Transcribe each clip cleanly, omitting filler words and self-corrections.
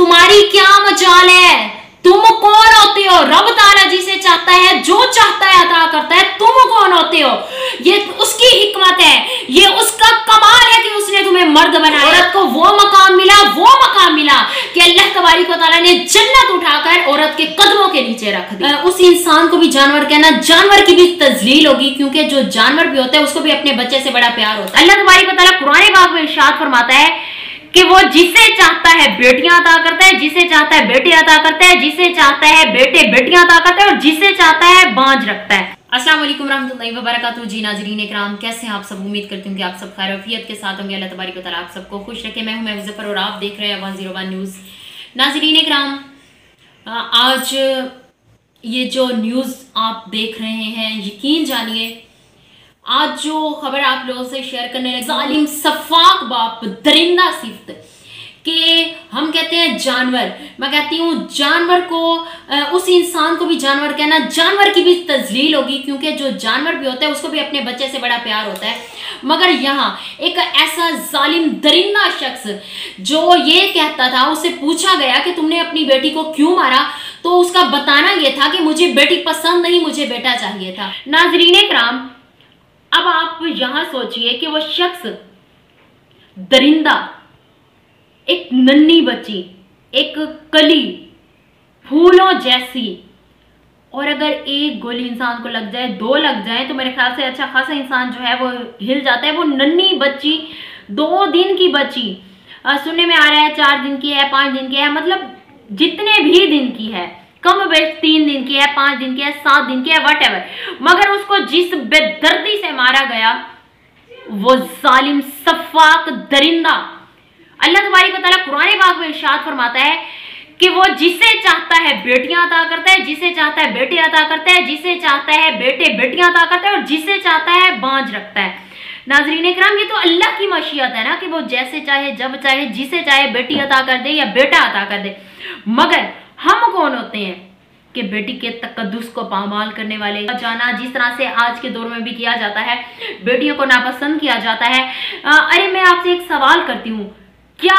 तुम्हारी क्या मजाल है? तुम कौन होते हो? रब ताला जिसे चाहता है, जो चाहता है अता करता है। तुम कौन होते हो? ये उसकी हिकमत है, ये उसका कमाल है कि उसने तुम्हें मर्द बनाया। औरत को वो मकाम मिला कि अल्लाह तबारिक व तआला ने जन्नत उठाकर औरत के कदमों के नीचे रख दी। उस इंसान को भी जानवर कहना, जानवर की भी तजलील होगी, क्योंकि जो जानवर भी होता है उसको भी अपने बच्चे से बड़ा प्यार होता है। अल्लाह तबारिक व तआला कुरान पाक में इरशाद फरमाता है कि वो जिसे चाहता है बेटियां अता करता है, जिसे चाहता है बेटे अता करता है, जिसे चाहता है बेटे बेटियां अता करता है, और जिसे चाहता है बांझ रखता है। अस्सलाम वालेकुम रहमतुल्लाहि व बरकातहू। जी नाज़रीन इकराम, कैसे हैं आप सब? उम्मीद करती हूँ कि आप सब खैर आफियत के साथ होंगे। अल्लाह तबारिक व तआला आप सबको खुश रखे। मैं हूं महबूब ज़फर और आप देख रहे हैं 101 न्यूज़। नाज़रीन इकराम, आज ये जो न्यूज़ आप देख रहे हैं, यकीन जानिए आज जो खबर आप लोगों से शेयर करने लगे, जालिम सफाक बाप दरिंदा सिफ्त कि हम कहते हैं जानवर, मैं कहती हूँ जानवर को, उस इंसान को भी जानवर कहना, जानवर की भी तजलील होगी, क्योंकि जो जानवर भी होता है उसको भी अपने बच्चे से बड़ा प्यार होता है। मगर यहाँ एक ऐसा जालिम दरिंदा शख्स जो ये कहता था, उससे पूछा गया कि तुमने अपनी बेटी को क्यों मारा, तो उसका बताना यह था कि मुझे बेटी पसंद नहीं, मुझे बेटा चाहिए था। नाज़रीन इकराम, अब आप यहां सोचिए कि वो शख्स दरिंदा, एक नन्ही बच्ची, एक कली फूलों जैसी, और अगर एक गोली इंसान को लग जाए, दो लग जाए, तो मेरे ख्याल से अच्छा खासा इंसान जो है वो हिल जाता है। वो नन्ही बच्ची, 2 दिन की बच्ची, सुनने में आ रहा है 4 दिन की है, 5 दिन की है, मतलब जितने भी दिन की है, कम बेश 3 दिन की है, 5 दिन की है, 7 दिन की है, व्हाटएवर, मगर उसको जिस बेदर्दी से मारा गया, वो जालिम सफाक दरिंदा, अल्लाह तबारिक व तआला कुरान पाक में इरशाद फरमाता है कि वो जिसे चाहता है बेटियां अता करता है, जिसे चाहता है बेटे अता करता है, जिसे चाहता है बेटे बेटियां अता करता है, और जिसे चाहता है बांझ रखता है। नाज़रीन इकराम, ये तो अल्लाह की मशीयत है ना कि वो जैसे चाहे, जब चाहे, जिसे चाहे बेटी अता कर दे या बेटा अता कर दे। मगर हम कौन होते हैं कि बेटी के तकद्दुस को पामाल करने वाले? जाना जिस तरह से आज के दौर में भी किया जाता है, बेटियों को नापसंद किया जाता है। अरे मैं आपसे एक सवाल करती हूँ, क्या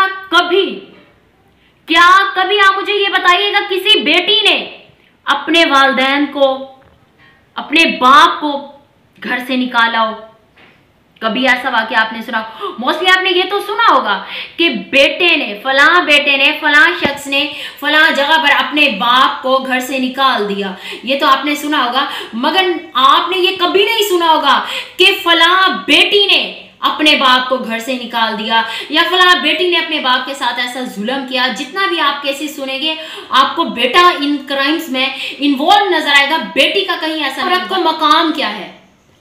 कभी आप मुझे ये बताइएगा, किसी बेटी ने अपने वालिदैन को, अपने बाप को घर से निकाला हो? कभी ऐसा वाकया आपने सुना? मोस्टली आपने ये तो सुना होगा कि बेटे ने फलां शख्स ने फलां जगह पर अपने बाप को घर से निकाल दिया, ये तो आपने सुना होगा। मगर आपने ये कभी नहीं सुना होगा कि फलां बेटी ने अपने बाप को घर से निकाल दिया, या फलां बेटी ने अपने बाप के साथ ऐसा जुल्म किया। जितना भी आप केसेस सुनेंगे, आपको बेटा इन क्राइम्स में इन्वॉल्व नजर आएगा, बेटी का कहीं ऐसा। औरत को मकाम क्या है?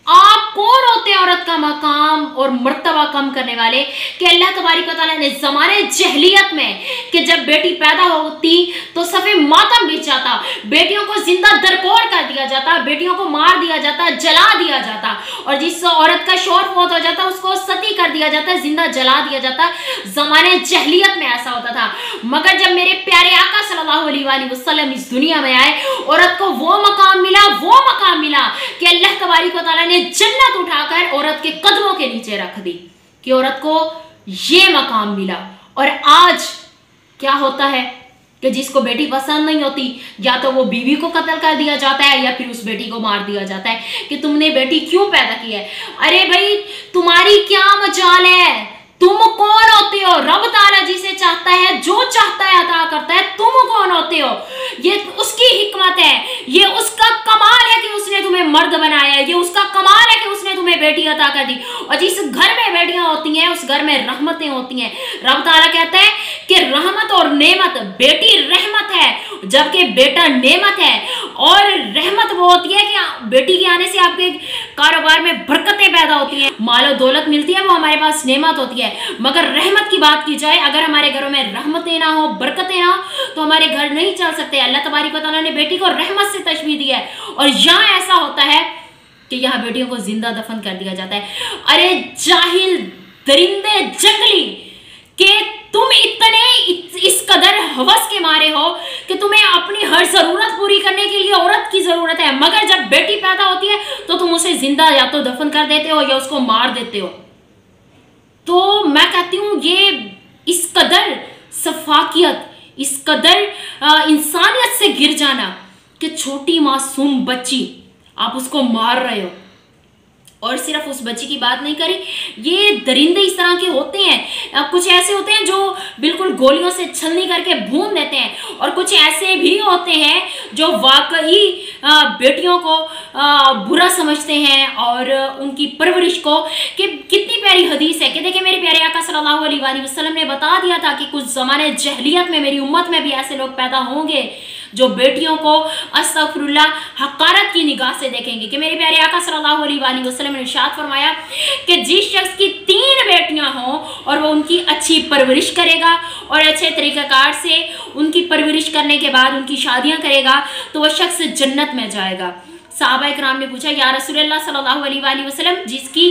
आप कौन होते हैं औरत का मकाम और मर्तबा कम करने वाले? कि अल्लाह तबारिक व तआला ने ज़माने जहलियत में कि जब बेटी पैदा होती तो सफ़े मातम बिछ जाता, बेटियों को जिंदा दरकोर कर दिया जाता, बेटियों को मार दिया जाता, जला दिया जाता, और जिस औरत का शौहर फौत हो जाता उसको सती कर दिया जाता, जिंदा जला दिया जाता। ज़माने जहलियत में ऐसा होता था। मगर जब मेरे प्यारे आका सल्लल्लाहु अलैहि वसल्लम इस दुनिया में आए, औरत को वो मकाम मिला कि अल्लाह तबारिक व तआला ने जन्नत उठाकर औरत के कदमों के नीचे रख दी, कि औरत को ये मकाम मिला। और आज क्या होता है कि जिसको बेटी पसंद नहीं होती, या तो वो बीवी को कत्ल कर दिया जाता है, या फिर उस बेटी को मार दिया जाता है कि तुमने बेटी क्यों पैदा की है। अरे भाई, तुम्हारी क्या मजाल है? तुम कौन होते हो? रब ताला जिसे चाहता है, जो चाहता है अता करता है। तुम कौन होते हो? ये उसकी हिकमत है, ये उसका कमाल है कि उसने तुम्हें मर्द बनाया है, ये उसका कमाल है कि उसने तुम्हें बेटी अता कर दी। और जिस घर में बेटियां होती हैं उस घर में रहमतें होती हैं। रब ताला कहता है कि रहमत और नेमत, बेटी रहमत है जबकि बेटा नेमत है, और रहमत वो होती है कि बेटी के आने से आपके कारोबार में बरकतें पैदा होती हैं, मालो दौलत मिलती है, वो हमारे पास नेमत होती है। मगर रहमत की बात की जाए, अगर हमारे घरों में रहमतें ना हो, बरकतें ना हो, तो हमारे घर नहीं चल सकते। अल्लाह तबारिक व तआला ने बेटी को रहमत से तशबीह दी है, और यहाँ ऐसा होता है कि यहाँ बेटियों को जिंदा दफन कर दिया जाता है। अरे जाहिल दरिंदे जंगली, कि तुम इतने इस कदर हवस के मारे हो कि तुम्हें अपनी हर जरूरत पूरी करने के लिए औरत की जरूरत है, मगर जब बेटी पैदा होती है तो तुम उसे जिंदा या तो दफन कर देते हो या उसको मार देते हो। तो मैं कहती हूँ ये इस कदर सफाकियत, इस कदर इंसानियत से गिर जाना कि छोटी मासूम बच्ची आप उसको मार रहे हो। और सिर्फ उस बच्ची की बात नहीं करी, ये दरिंदे इस तरह के होते हैं, कुछ ऐसे होते हैं जो बिल्कुल गोलियों से छलनी करके भून देते हैं, और कुछ ऐसे भी होते हैं जो वाकई बेटियों को बुरा समझते हैं और उनकी परवरिश को। कि कितनी प्यारी हदीस है कि देखिए मेरे प्यारे आका सल्लल्लाहु अलैहि वसल्लम ने बता दिया था कि कुछ ज़माने जहलियत में मेरी उम्मत में भी ऐसे लोग पैदा होंगे जो बेटियों को अस्तगफिरुल्लाह हक़ारत की निगाह से देखेंगे। कि मेरे प्यारे आका सल्लल्लाहु अलैहि वसल्लम ने इरशाद फरमाया कि जिस शख्स की 3 बेटियां हों और वो उनकी अच्छी परवरिश करेगा और अच्छे तरीक़ाकार से उनकी परवरिश करने के बाद उनकी शादियां करेगा तो वह शख्स जन्नत में जाएगा। सहाबा इकराम ने पूछा, या रसूलल्लाह सल्लल्लाहु अलैहि वसल्लम, जिसकी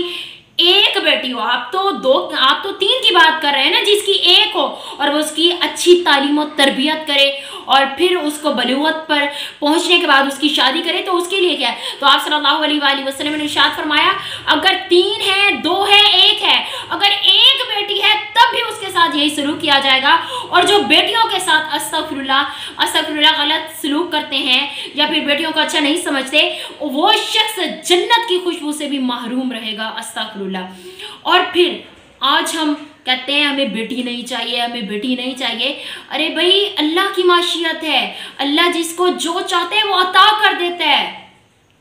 1 बेटी हो, आप तो 3 की बात कर रहे हैं ना, जिसकी 1 हो और वो उसकी अच्छी तालीम और तरबियत करे और फिर उसको बलूगत पर पहुंचने के बाद उसकी शादी करे तो उसके लिए क्या है? तो आप सल्लल्लाहु अलैहि वसल्लम ने इरशाद फरमाया, अगर 3 है, 2 है, 1 है, अगर 1 बेटी है तब भी उसके साथ यही सलूक किया जाएगा। और जो बेटियों के साथ अस्तगफिरुल्लाह गलत सलूक करते हैं या फिर बेटियों को अच्छा नहीं समझते, वो शख्स जन्नत की खुशबू से भी महरूम रहेगा। अस्तगफिरुल्लाह। और फिर आज हम कहते हैं हमें बेटी नहीं चाहिए, हमें बेटी नहीं चाहिए। अरे भाई, अल्लाह की माशियत है, अल्लाह जिसको जो चाहते हैं वो अता कर देता है।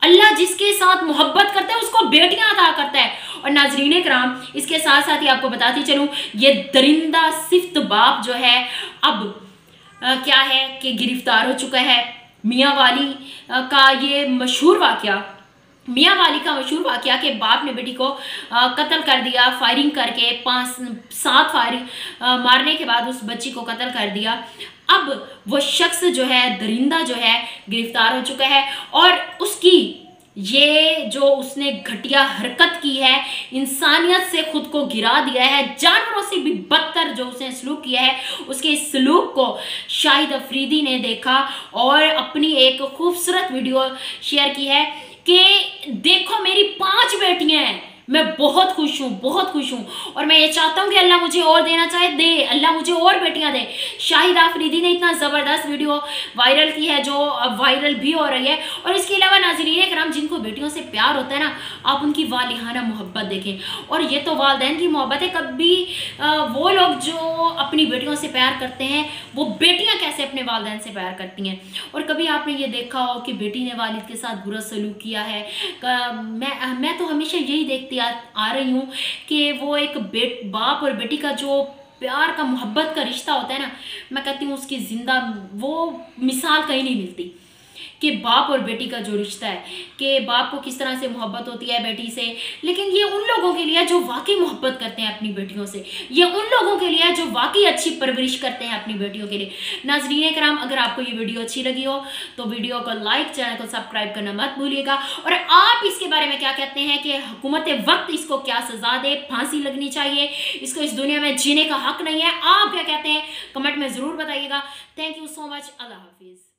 अल्लाह जिसके साथ मोहब्बत करता है उसको बेटियां अता करता है। और नाजरीन कराम, इसके साथ साथ ही आपको बताती चलूं, ये दरिंदा सिफ्त बाप जो है अब क्या है कि गिरफ्तार हो चुका है। मियाँ वाली का ये मशहूर वाक़या, मियाँ वाली का मशहूर वाक़या कि बाप ने बेटी को कत्ल कर दिया, फायरिंग करके 5-7 फायरिंग मारने के बाद उस बच्ची को कत्ल कर दिया। अब वो शख्स जो है, दरिंदा जो है, गिरफ्तार हो चुका है और उसकी ये जो उसने घटिया हरकत की है, इंसानियत से खुद को गिरा दिया है, जानवरों से भी बदतर जो उसने सलूक किया है, उसके इस सलूक को शाहिद अफरीदी ने देखा और अपनी एक खूबसूरत वीडियो शेयर की है कि देखो मेरी 5 बेटियां हैं, मैं बहुत खुश हूँ, बहुत खुश हूँ और मैं ये चाहता हूँ कि अल्लाह मुझे और देना चाहे दे, अल्लाह मुझे और बेटियाँ दे। शाहिद अफरीदी ने इतना ज़बरदस्त वीडियो वायरल की है जो अब वायरल भी हो रही है। और इसके अलावा नाज़रीन कराम, जिनको बेटियों से प्यार होता है ना, आप उनकी वालिहाना मोहब्बत देखें। और ये तो वालिदैन की मोहब्बत है। कभी वो लोग जो अपनी बेटियों से प्यार करते हैं, वो बेटियाँ कैसे अपने वालिदैन से प्यार करती हैं। और कभी आपने ये देखा हो कि बेटी ने वालिद के साथ बुरा सलूक किया है। मैं तो हमेशा यही देखती आ रही हूँ कि वो एक बाप और बेटी का जो प्यार का मोहब्बत का रिश्ता होता है ना, मैं कहती हूँ उसकी जिंदा वो मिसाल कहीं नहीं मिलती। कि बाप और बेटी का जो रिश्ता है, कि बाप को किस तरह से मोहब्बत होती है बेटी से, लेकिन ये उन लोगों के लिए जो वाकई मोहब्बत करते हैं अपनी बेटियों से, ये उन लोगों के लिए जो वाकई अच्छी परवरिश करते हैं अपनी बेटियों के लिए। नाज़रीन कराम, अगर आपको ये वीडियो अच्छी लगी हो तो वीडियो को लाइक, चैनल को सब्सक्राइब करना मत भूलिएगा। और आप इसके बारे में क्या कहते हैं कि हुकूमत वक्त इसको क्या सजा दे, फांसी लगनी चाहिए, इसको इस दुनिया में जीने का हक नहीं है? आप क्या कहते हैं कमेंट में ज़रूर बताइएगा। Thank you so much. अल्लाह हाफिज़।